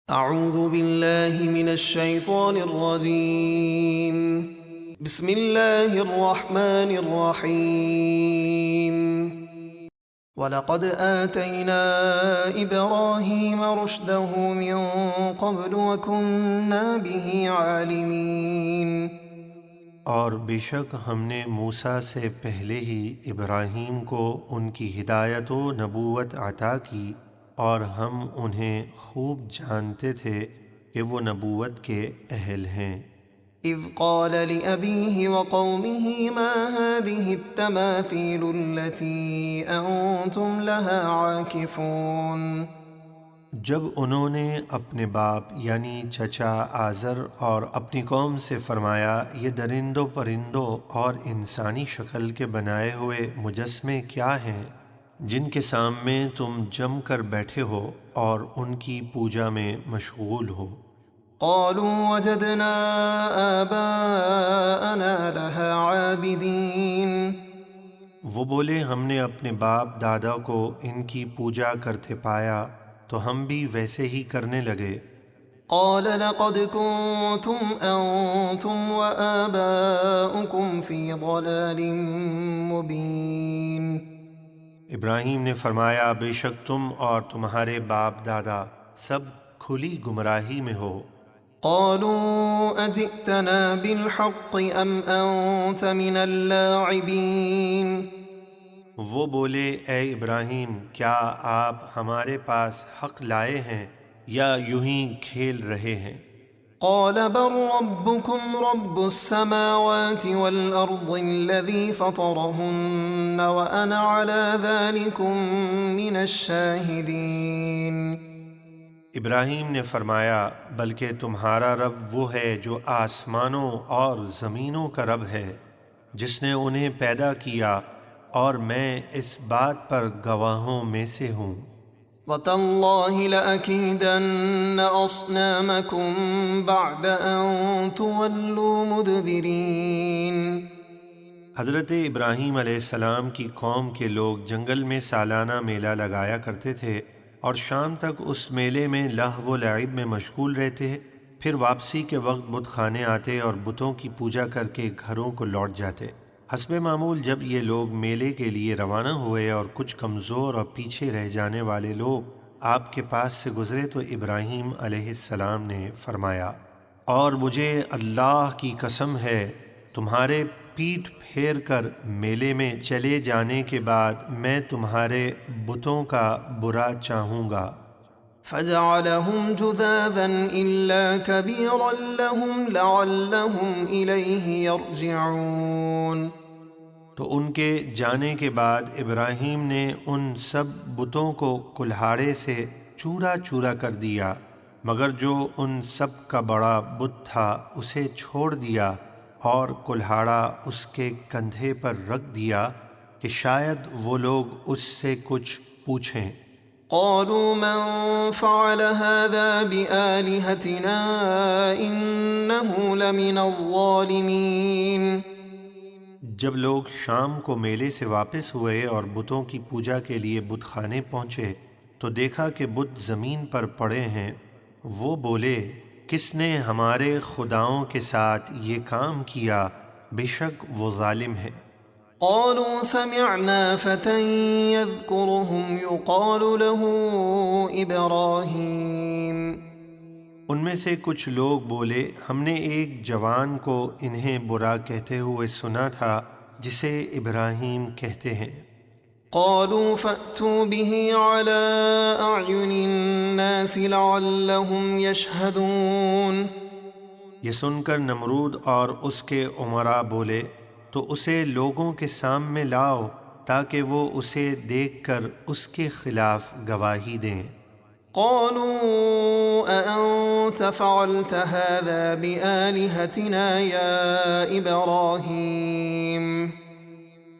اعوذ باللہ من الشیطان الرجیم بسم اللہ الرحمن الرحیم وَلَقَدْ آتَيْنَا إِبْرَاهِيمَ رُشْدَهُ مِن قَبْلُ وَكُنَّا بِهِ عَالِمِينَ۔ اور بے شک ہم نے موسیٰ سے پہلے ہی ابراہیم کو ان کی ہدایت و نبوت عطا کی، اور ہم انہیں خوب جانتے تھے کہ وہ نبوت کے اہل ہیں۔ اذ قال لأبيه وقومه ما هذه التماثيل التي أنتم لها عاكفون۔ جب انہوں نے اپنے باپ یعنی چچا آزر اور اپنی قوم سے فرمایا، یہ درندوں پرندوں اور انسانی شکل کے بنائے ہوئے مجسمے کیا ہیں جن کے سامنے تم جم کر بیٹھے ہو اور ان کی پوجا میں مشغول ہو؟ قالوا وجدنا آباءنا لها عابدين۔ وہ بولے ہم نے اپنے باپ دادا کو ان کی پوجا کرتے پایا تو ہم بھی ویسے ہی کرنے لگے۔ قال لقد كنتم أنتم وآباؤكم في ضلال مبين۔ ابراہیم نے فرمایا بے شک تم اور تمہارے باپ دادا سب کھلی گمراہی میں ہو۔ قالوا أجئتنا بالحق أم أنت من اللاعبين۔ وہ بولے اے ابراہیم کیا آپ ہمارے پاس حق لائے ہیں یا یوں ہی کھیل رہے ہیں؟ قال بل ربكم رب السماوات والأرض الذي فطرهن وأنا على ذلكم من الشاهدين۔ ابراہیم نے فرمایا بلکہ تمہارا رب وہ ہے جو آسمانوں اور زمینوں کا رب ہے، جس نے انہیں پیدا کیا، اور میں اس بات پر گواہوں میں سے ہوں۔ وَتَاللَّهِ لَأَكِيدَنَّ أَصْنَامَكُمْ بَعْدَ أَن تُوَلُّوا مُدْبِرِينَ۔ حضرت ابراہیم علیہ السلام کی قوم کے لوگ جنگل میں سالانہ میلہ لگایا کرتے تھے اور شام تک اس میلے میں لہو و لعب میں مشغول رہتے، پھر واپسی کے وقت بت خانے آتے اور بتوں کی پوجا کر کے گھروں کو لوٹ جاتے۔ حسب معمول جب یہ لوگ میلے کے لیے روانہ ہوئے اور کچھ کمزور اور پیچھے رہ جانے والے لوگ آپ کے پاس سے گزرے تو ابراہیم علیہ السلام نے فرمایا، اور مجھے اللہ کی قسم ہے تمہارے پیٹھ پھیر کر میلے میں چلے جانے کے بعد میں تمہارے بتوں کا برا چاہوں گا۔ فَجَعَلَهُمْ جُذَاذًا إِلَّا كَبِيرًا لَهُمْ لَعَلَّهُمْ إِلَيْهِ يَرْجِعُونَ۔ تو ان کے جانے کے بعد ابراہیم نے ان سب بتوں کو کلہاڑے سے چورا چورا کر دیا، مگر جو ان سب کا بڑا بت تھا اسے چھوڑ دیا اور کلہاڑا اس کے کندھے پر رکھ دیا کہ شاید وہ لوگ اس سے کچھ پوچھیں۔ قالوا من فعل هذا بآلهتنا إنه لمن الظالمين۔ جب لوگ شام کو میلے سے واپس ہوئے اور بتوں کی پوجا کے لیے بت خانے پہنچے تو دیکھا کہ بت زمین پر پڑے ہیں۔ وہ بولے کس نے ہمارے خداؤں کے ساتھ یہ کام کیا؟ بے شک وہ ظالم ہے۔ قالوا سمعنا فتى يذكرهم يقال له إبراهيم۔ ان میں سے کچھ لوگ بولے ہم نے ایک جوان کو انہیں برا کہتے ہوئے سنا تھا جسے ابراہیم کہتے ہیں۔ قالوا فأتوا به على أعين الناس لعلهم يشهدون۔ یہ سن کر نمرود اور اس کے امراء بولے تو اسے لوگوں کے سامنے لاؤ تاکہ وہ اسے دیکھ کر اس کے خلاف گواہی دیں۔ قالوا أأنت فعلت هذا بآلهتنا يا إبراهيم۔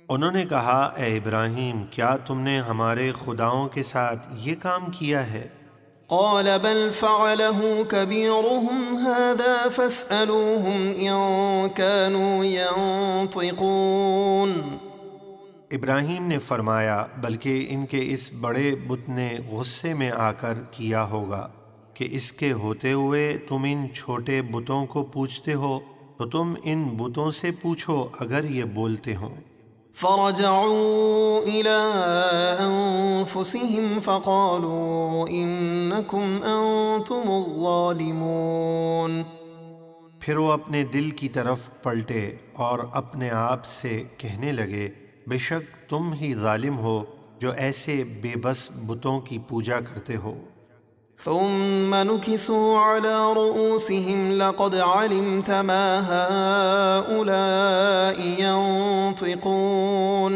انہوں نے کہا اے ابراہیم کیا تم نے ہمارے خداؤں کے ساتھ یہ کام کیا ہے؟ قال بل فعله كبيرهم هذا فاسألوهم إن كانوا ينطقون۔ ابراہیم نے فرمایا بلکہ ان کے اس بڑے بت نے غصے میں آ کر کیا ہوگا، کہ اس کے ہوتے ہوئے تم ان چھوٹے بتوں کو پوچھتے ہو تو تم ان بتوں سے پوچھو اگر یہ بولتے ہوں۔ فرجعوا إلى أنفسهم فقالوا إنكم أنتم الظالمون۔ پھر وہ اپنے دل کی طرف پلٹے اور اپنے آپ سے کہنے لگے بے شک تم ہی ظالم ہو جو ایسے بے بس بتوں کی پوجا کرتے ہو۔ ثم نكسوا على رؤوسهم لقد علمت ما هؤلاء ينطقون۔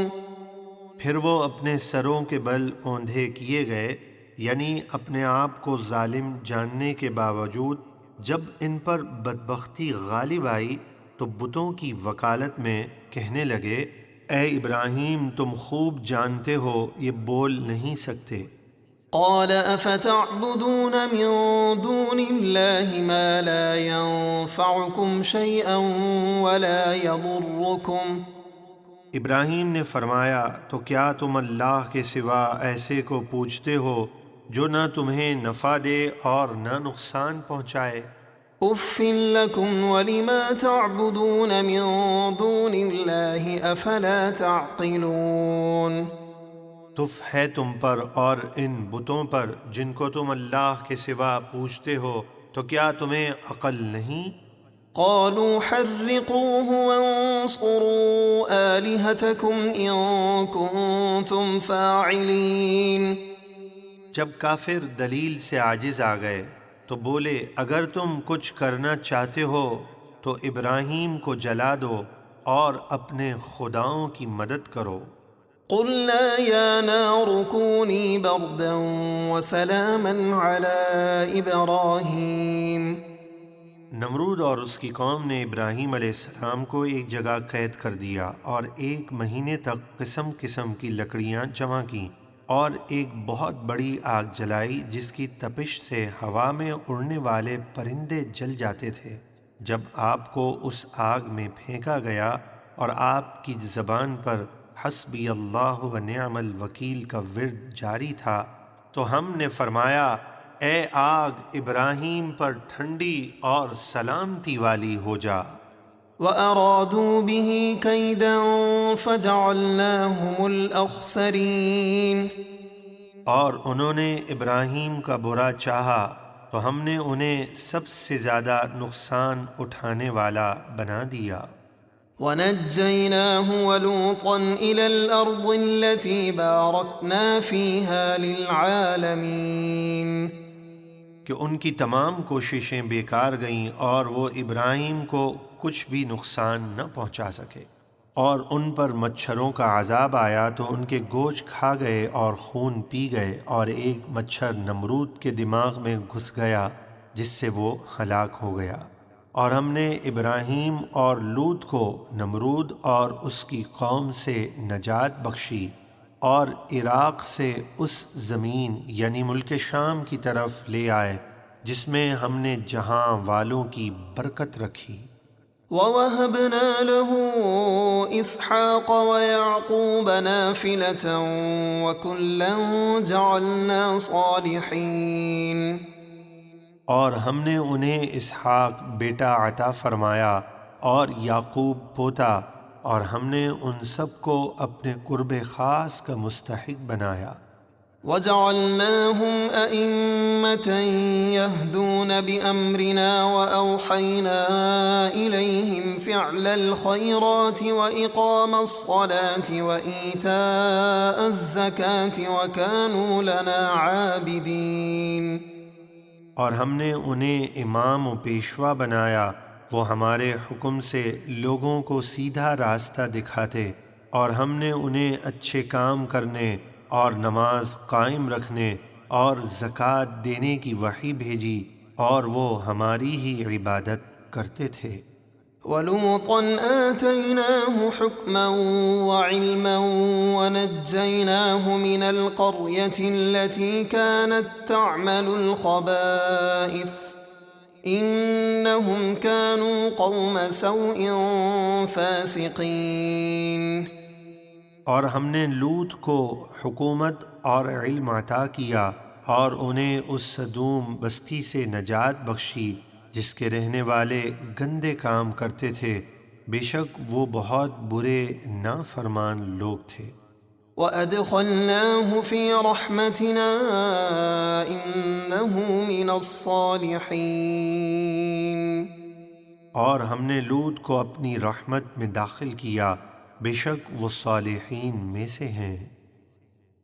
پھر وہ اپنے سروں کے بل اوندھے کیے گئے، یعنی اپنے آپ کو ظالم جاننے کے باوجود جب ان پر بدبختی غالب آئی تو بتوں کی وکالت میں کہنے لگے اے ابراہیم تم خوب جانتے ہو یہ بول نہیں سکتے۔ قال افتعبدون من دون الله ما لا ينفعكم شيئا ولا يضركم۔ ابراہیم نے فرمایا تو کیا تم اللہ کے سوا ایسے کو پوچھتے ہو جو نہ تمہیں نفع دے اور نہ نقصان پہنچائے؟ اف لکم ولما تعبدون من دون اللہ افلا تعقلون۔ تف ہے تم پر اور ان بتوں پر جن کو تم اللہ کے سوا پوچھتے ہو تو کیا تمہیں عقل نہیں؟ قالوا حرقوه وانصروا آلهتكم إن كنتم فاعلين۔ جب کافر دلیل سے عاجز آ گئے تو بولے اگر تم کچھ کرنا چاہتے ہو تو ابراہیم کو جلا دو اور اپنے خداؤں کی مدد کرو۔ قلنا يا نار كوني بردا وسلاما على إبراهيم۔ نمرود اور اس کی قوم نے ابراہیم علیہ السلام کو ایک جگہ قید کر دیا اور 1 مہینے تک قسم قسم کی لکڑیاں جمع کیں اور ایک بہت بڑی آگ جلائی جس کی تپش سے ہوا میں اڑنے والے پرندے جل جاتے تھے۔ جب آپ کو اس آگ میں پھینکا گیا اور آپ کی زبان پر حسبی اللہ و نعم الوکیل کا ورد جاری تھا تو ہم نے فرمایا اے آگ ابراہیم پر ٹھنڈی اور سلامتی والی ہو جا۔ وَأَرَادُوا بِهِ كَيْدًا فَجَعَلْنَاهُمُ الْأَخْسَرِينَ۔ اور انہوں نے ابراہیم کا برا چاہا تو ہم نے انہیں سب سے زیادہ نقصان اٹھانے والا بنا دیا۔ وَنَجَّيْنَاهُ وَلُوطًا إِلَى الْأَرْضِ الَّتِي بَارَكْنَا فِيهَا لِلْعَالَمِينَ۔ کہ ان کی تمام کوششیں بیکار گئیں اور وہ ابراہیم کو کچھ بھی نقصان نہ پہنچا سکے، اور ان پر مچھروں کا عذاب آیا تو ان کے گوشت کھا گئے اور خون پی گئے، اور ایک مچھر نمرود کے دماغ میں گھس گیا جس سے وہ ہلاک ہو گیا۔ اور ہم نے ابراہیم اور لوط کو نمرود اور اس کی قوم سے نجات بخشی اور عراق سے اس زمین یعنی ملک شام کی طرف لے آئے جس میں ہم نے جہاں والوں کی برکت رکھی۔ وَوَهَبْنَا لَهُ إِسْحَاقَ وَيَعْقُوبَ نَافِلَةً وَكُلًّا جَعَلْنَا صَالِحِينَ۔ اور ہم نے انہیں اسحاق بیٹا عطا فرمایا اور یعقوب پوتا، اور ہم نے ان سب کو اپنے قرب خاص کا مستحق بنایا۔ وَجَعَلْنَاهُمْ أَئِمَّةً يَهْدُونَ بِأَمْرِنَا وَأَوْحَيْنَا إِلَيْهِمْ فِعْلَ الْخَيْرَاتِ وَإِقَامَ الصَّلَاةِ وَإِيتَاءَ الزَّكَاةِ وَكَانُوا لَنَا عَابِدِينَ۔ اور ہم نے انہیں امام و پیشوا بنایا، وہ ہمارے حکم سے لوگوں کو سیدھا راستہ دکھاتے، اور ہم نے انہیں اچھے کام کرنے اور نماز قائم رکھنے اور زکوٰۃ دینے کی وحی بھیجی، اور وہ ہماری ہی عبادت کرتے تھے۔ وَلُوطًا آتَيْنَاهُ حُكْمًا وَعِلْمًا وَنَجَّيْنَاهُ مِنَ الْقَرْيَةِ الَّتِي كَانَتْ تَعْمَلُ الْخَبَائِثَ إِنَّهُمْ كَانُوا قَوْمَ سَوْءٍ فَاسِقِينَ۔ اور ہم نے لوط کو حکومت اور علم عطا کیا اور انہیں اس صدوم بستی سے نجات بخشی جس کے رہنے والے گندے کام کرتے تھے، بے شک وہ بہت برے نافرمان لوگ تھے۔ وَأَدْخَلْنَاهُ فِي رَحْمَتِنَا إِنَّهُ مِنَ الصَّالِحِينَ۔ اور ہم نے لوط کو اپنی رحمت میں داخل کیا، بے شک وہ صالحین میں سے ہیں۔